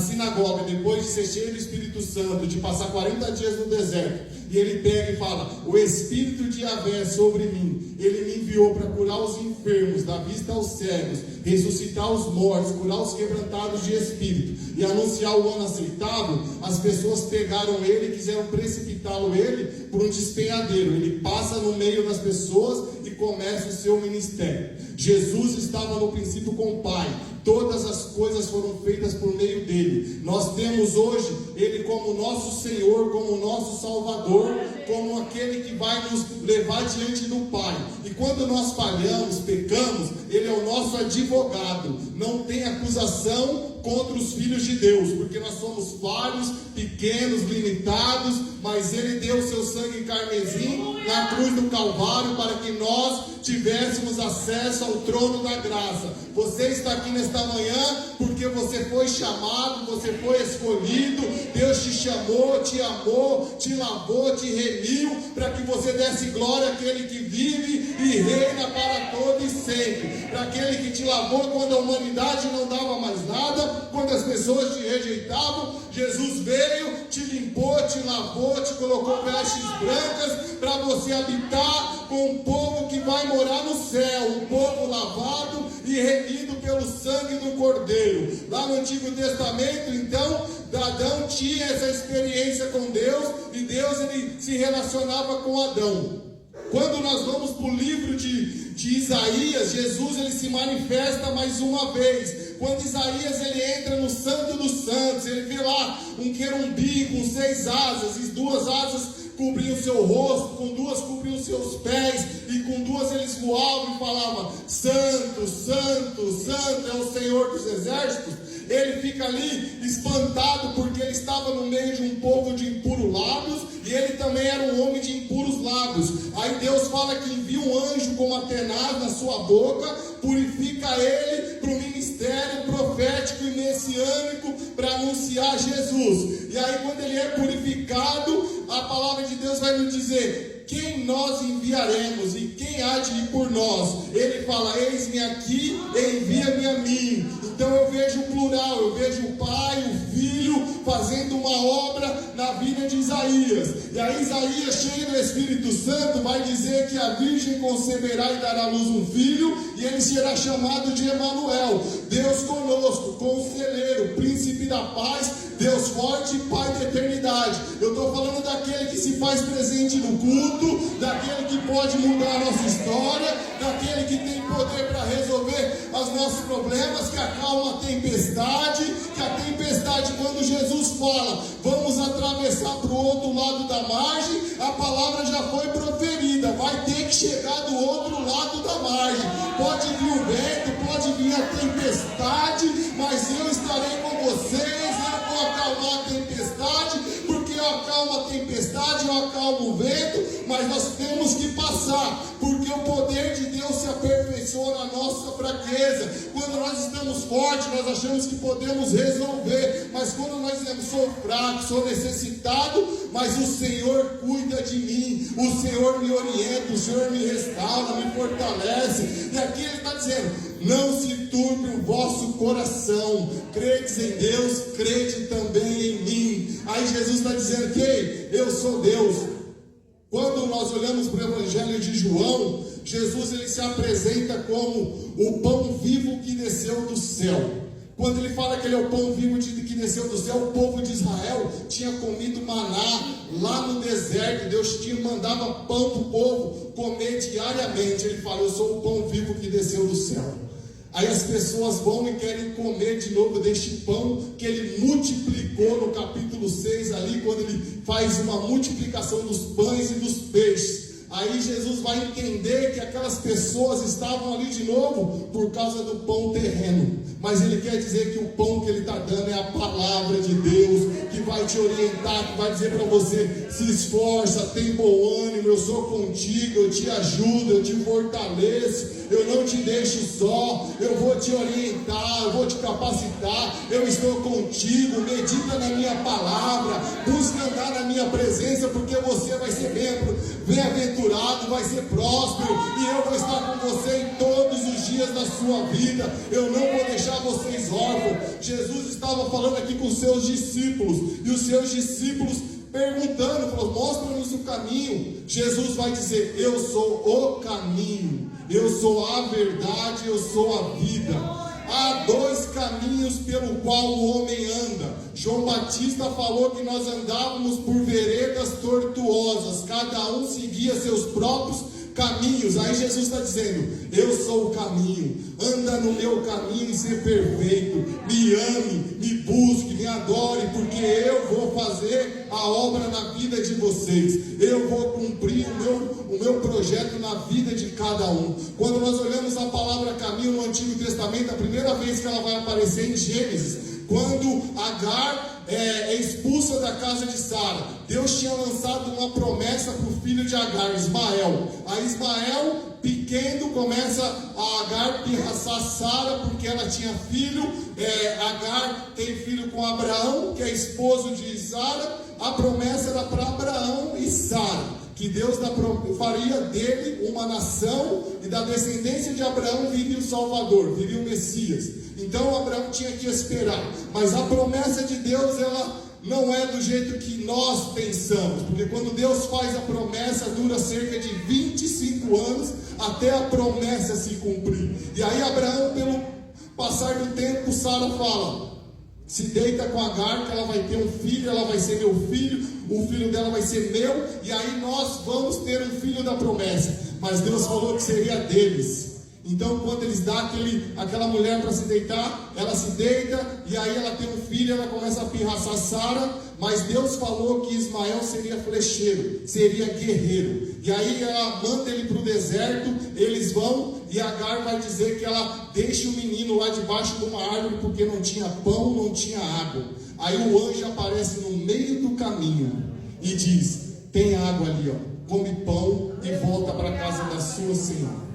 sinagoga, depois de ser cheio do Espírito Santo, de passar 40 dias no deserto, e ele pega e fala: o Espírito de Yahvé é sobre mim, ele me enviou para curar os enfermos, dar vista aos cegos, ressuscitar os mortos, curar os quebrantados de espírito e anunciar o ano aceitável. As pessoas pegaram ele e quiseram precipitá-lo por um despenhadeiro. Ele passa no meio das pessoas e começa o seu ministério. Jesus estava no princípio com o Pai, todas as coisas foram feitas por meio dele. Nós temos hoje ele como nosso Senhor, como nosso Salvador, como aquele que vai nos levar diante do Pai. E quando nós falhamos, pecamos, ele é o nosso advogado. Não tem acusação contra os filhos de Deus, porque nós somos falhos, pequenos, limitados, mas ele deu seu sangue carmesim na cruz do Calvário para que nós tivéssemos acesso ao trono da graça. Você está aqui nesta manhã porque você foi chamado, você foi escolhido. Deus te chamou, te amou, te lavou, te remiu, para que você desse glória àquele que vive e reina para todo e sempre, para aquele que te lavou quando a humanidade não dava mais nada, quando as pessoas te rejeitavam. Jesus veio, te limpou, te lavou, te colocou vestes brancas para você habitar com um povo que vai morar no céu, um povo lavado e remido pelo sangue do Cordeiro. Lá no Antigo Testamento, então, Adão tinha essa experiência com Deus, e Deus ele se relacionava com Adão. Quando nós vamos para o livro de Isaías, Jesus ele se manifesta mais uma vez. Quando Isaías ele entra no Santo dos Santos, ele vê lá um querubim com 6 asas, e 2 asas cobriam o seu rosto, com 2 cobriam os seus pés, e com 2 eles voavam e falavam: Santo, Santo, Santo é o Senhor dos exércitos. Ele fica ali espantado porque ele estava no meio de um povo de impuros lábios, e ele também era um homem de impuros lábios. Aí Deus fala que envia um anjo com uma tenaz na sua boca, purifica ele para o ministério profético e messiânico, para anunciar Jesus. E aí quando ele é purificado, a palavra de Deus vai nos dizer: quem nós enviaremos e quem há de ir por nós? Ele fala: eis-me aqui, envia-me a mim. Então eu vejo o plural, eu vejo o Pai, o Filho fazendo uma obra na vida de Isaías. E aí Isaías, cheio do Espírito Santo, vai dizer que a Virgem conceberá e dará à luz um filho, e ele será chamado de Emanuel, Deus conosco, Conselheiro, Príncipe da Paz, Deus forte e Pai da eternidade. Eu estou falando daquele que se faz presente no culto, daquele que pode mudar a nossa história, daquele que tem poder para resolver os nossos problemas, que acalma a tempestade, que a tempestade, quando Jesus fala, vamos atravessar para o outro lado da margem, a palavra já foi proferida, vai ter que chegar do outro lado da margem. Pode vir o vento, pode vir a tempestade, mas eu estarei com vocês. Acalmar a tempestade, porque eu acalmo a tempestade, eu acalmo o vento, mas nós temos que passar, porque o poder de Deus se aperfeiçoa na nossa fraqueza. Quando nós estamos fortes, nós achamos que podemos resolver, mas quando nós dizemos: sou fraco, sou necessitado, mas o Senhor cuida de mim, o Senhor me orienta, o Senhor me restaura, me fortalece. E aqui ele está dizendo: não se turbe o vosso coração, credes em Deus, crede também em mim. Aí Jesus está dizendo que eu sou Deus. Quando nós olhamos para o Evangelho de João, Jesus ele se apresenta como o pão vivo que desceu do céu. Quando ele fala que ele é o pão vivo que desceu do céu, o povo de Israel tinha comido maná lá no deserto. Deus mandava pão para o povo comer diariamente. Ele fala: eu sou o pão vivo que desceu do céu. Aí as pessoas vão e querem comer de novo deste pão que ele multiplicou no capítulo 6 ali, quando ele faz uma multiplicação dos pães e dos peixes. Aí Jesus vai entender que aquelas pessoas estavam ali de novo por causa do pão terreno, mas ele quer dizer que o pão que ele está dando é a palavra de Deus, que vai vai te orientar, que vai dizer para você: se esforça, tem bom ânimo, eu sou contigo, eu te ajudo, eu te fortaleço, eu não te deixo só, eu vou te orientar, eu vou te capacitar, eu estou contigo. Medita na minha palavra, busca andar na minha presença, porque você vai ser bem-aventurado, vai ser próspero, e eu vou estar com você em todos os dias da sua vida. Eu não vou deixar vocês órfãos. Jesus estava falando aqui com os seus discípulos, e os seus discípulos perguntando, falou: mostra-nos o caminho. Jesus vai dizer: eu sou o caminho, eu sou a verdade, eu sou a vida. Há dois caminhos pelo qual o homem anda. João Batista falou que nós andávamos por veredas tortuosas, cada um seguia seus próprios caminhos. Aí Jesus está dizendo: eu sou o caminho, anda no meu caminho e ser perfeito, me ame, me busque, me adore, porque eu vou fazer a obra na vida de vocês, eu vou cumprir o meu projeto na vida de cada um. Quando nós olhamos a palavra caminho no Antigo Testamento, a primeira vez que ela vai aparecer em Gênesis, quando Agar é expulsa da casa de Sara, Deus tinha lançado uma promessa para o filho de Agar, Ismael. A Ismael, pequeno, começa a Agar pirraçar Sara, porque ela tinha filho. Agar tem filho com Abraão, que é esposo de Sara. A promessa era para Abraão e Sara, que Deus faria dele uma nação, e da descendência de Abraão viria o Salvador, viria o Messias. Então Abraão tinha que esperar, mas a promessa de Deus, ela não é do jeito que nós pensamos, porque quando Deus faz a promessa, dura cerca de 25 anos até a promessa se cumprir. E aí Abraão, pelo passar do tempo, Sara fala: se deita com Agar, que ela vai ter um filho, ela vai ser meu filho, o filho dela vai ser meu, e aí nós vamos ter um filho da promessa. Mas Deus falou que seria deles. Então, quando eles dão aquela mulher para se deitar, ela se deita, e aí ela tem um filho, ela começa a pirraçar Sara, mas Deus falou que Ismael seria flecheiro, seria guerreiro. E aí ela manda ele para o deserto, eles vão, e Agar vai dizer que ela deixa o menino lá debaixo de uma árvore, porque não tinha pão, não tinha água. Aí o anjo aparece no meio do caminho e diz: tem água ali, ó, come pão e volta para a casa da sua senhora.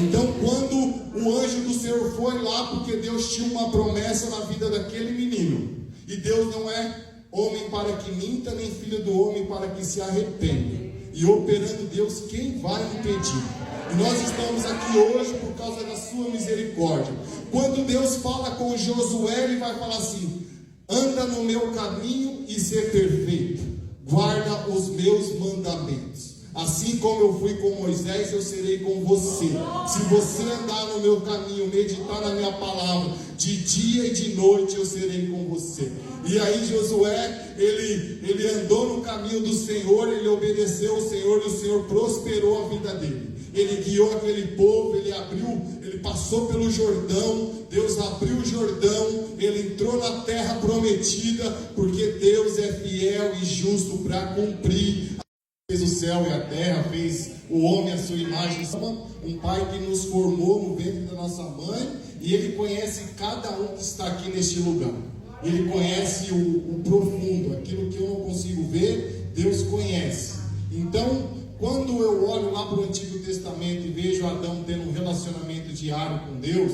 Então, quando o anjo do Senhor foi lá, porque Deus tinha uma promessa na vida daquele menino, e Deus não é homem para que minta, nem filho do homem para que se arrependa, e operando Deus, quem vai impedir? E nós estamos aqui hoje por causa da sua misericórdia. Quando Deus fala com Josué, ele vai falar assim: anda no meu caminho e ser perfeito, guarda os meus mandamentos. Assim como eu fui com Moisés, eu serei com você. Se você andar no meu caminho, meditar na minha palavra, de dia e de noite eu serei com você. E aí Josué, ele andou no caminho do Senhor, ele obedeceu ao Senhor, e o Senhor prosperou a vida dele. Ele guiou aquele povo, ele passou pelo Jordão, Deus abriu o Jordão, ele entrou na terra prometida, porque Deus é fiel e justo para cumprir. Fez o céu e a terra, fez o homem à sua imagem. Um pai que nos formou no ventre da nossa mãe, e ele conhece cada um que está aqui neste lugar. Ele conhece o profundo, aquilo que eu não consigo ver, Deus conhece. Então, quando eu olho lá para o Antigo Testamento e vejo Adão tendo um relacionamento diário com Deus,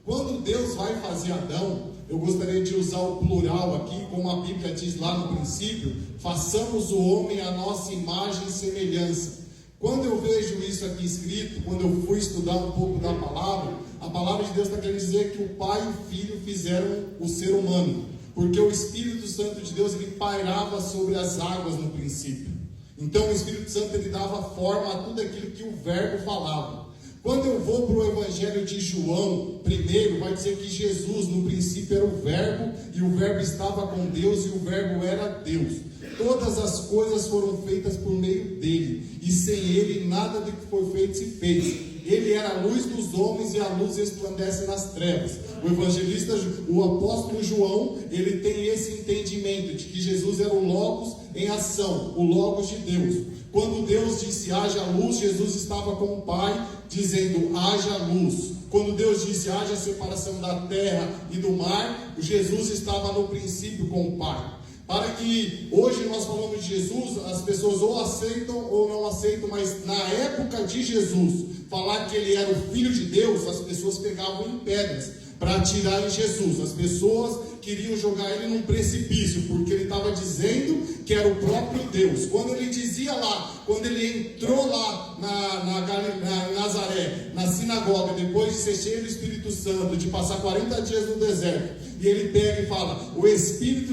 quando Deus vai fazer Adão, eu gostaria de usar o plural aqui, como a Bíblia diz lá no princípio: façamos o homem à nossa imagem e semelhança. Quando eu vejo isso aqui escrito, quando eu fui estudar um pouco da palavra, a palavra de Deus está querendo dizer que o Pai e o Filho fizeram o ser humano, porque o Espírito Santo de Deus, ele pairava sobre as águas no princípio. Então o Espírito Santo, ele dava forma a tudo aquilo que o Verbo falava. Quando eu vou para o Evangelho de João, primeiro vai dizer que Jesus no princípio era o Verbo, e o Verbo estava com Deus, e o Verbo era Deus. Todas as coisas foram feitas por meio dele, e sem ele nada do que foi feito se fez. Ele era a luz dos homens, e a luz resplandece nas trevas. O evangelista, o apóstolo João, ele tem esse entendimento de que Jesus era o Logos em ação, o Logos de Deus. Quando Deus disse haja luz, Jesus estava com o Pai dizendo haja luz. Quando Deus disse haja separação da terra e do mar, Jesus estava no princípio com o Pai. Para que hoje nós falamos de Jesus, as pessoas ou aceitam ou não aceitam, mas na época de Jesus, falar que ele era o Filho de Deus, as pessoas pegavam em pedras para atirar em Jesus. As pessoas queriam jogar ele num precipício, porque ele estava dizendo que era o próprio Deus. Quando ele dizia lá, quando ele entrou lá na Nazaré, na sinagoga, depois de ser cheio do Espírito Santo, de passar 40 dias no deserto, e ele pega e fala: o Espírito